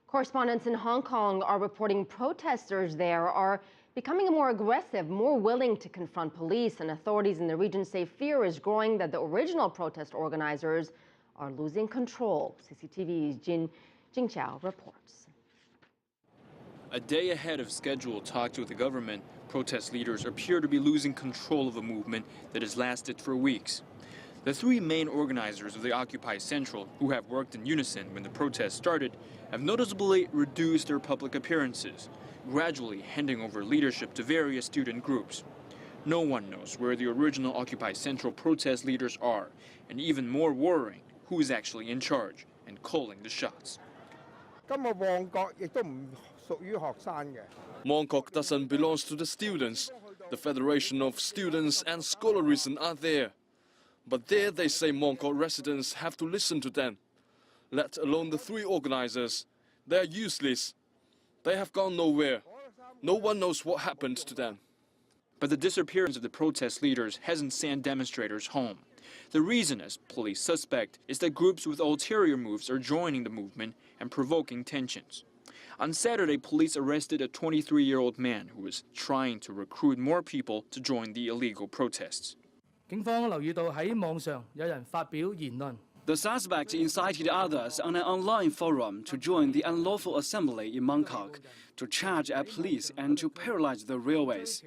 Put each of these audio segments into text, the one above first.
Correspondents in Hong Kong are reporting protesters there are becoming more aggressive, more willing to confront police, and authorities in the region say fear is growing that the original protest organizers are losing control. CCTV's Jin Jingqiao reports. A day ahead of scheduled talks with the government, protest leaders appear to be losing control of a movement that has lasted for weeks. The three main organizers of the Occupy Central, who have worked in unison when the protests started, have noticeably reduced their public appearances, gradually handing over leadership to various student groups. No one knows where the original Occupy Central protest leaders are, and even more worrying, who is actually in charge and calling the shots. Mongkok doesn't belong to the students. The Federation of Students and Scholarism are there. But there they say Mongkok residents have to listen to them. Let alone the three organizers. They are useless. They have gone nowhere. No one knows what happened to them. But the disappearance of the protest leaders hasn't sent demonstrators home. The reason, as police suspect, is that groups with ulterior moves are joining the movement and provoking tensions. On Saturday, police arrested a 23-year-old man who was trying to recruit more people to join the illegal protests. The suspect incited others on an online forum to join the unlawful assembly in Mongkok, to charge at police and to paralyze the railways.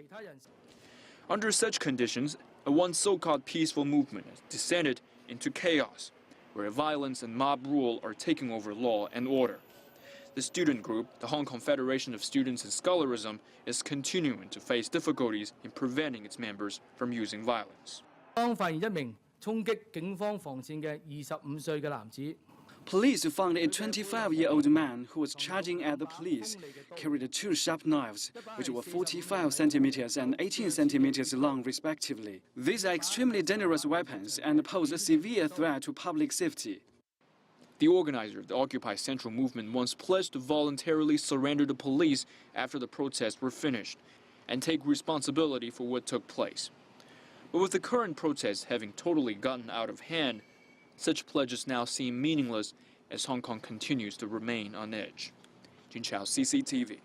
Under such conditions, a once so-called peaceful movement has descended into chaos, where violence and mob rule are taking over law and order. The student group, the Hong Kong Federation of Students and Scholarism, is continuing to face difficulties in preventing its members from using violence. Police found a 25-year-old man who was charging at the police, carried two sharp knives, which were 45 centimeters and 18 centimeters long respectively. These are extremely dangerous weapons and pose a severe threat to public safety. The organizer of the Occupy Central movement once pledged to voluntarily surrender to police after the protests were finished and take responsibility for what took place. But with the current protests having totally gotten out of hand, such pledges now seem meaningless as Hong Kong continues to remain on edge. Jin Chao, CCTV.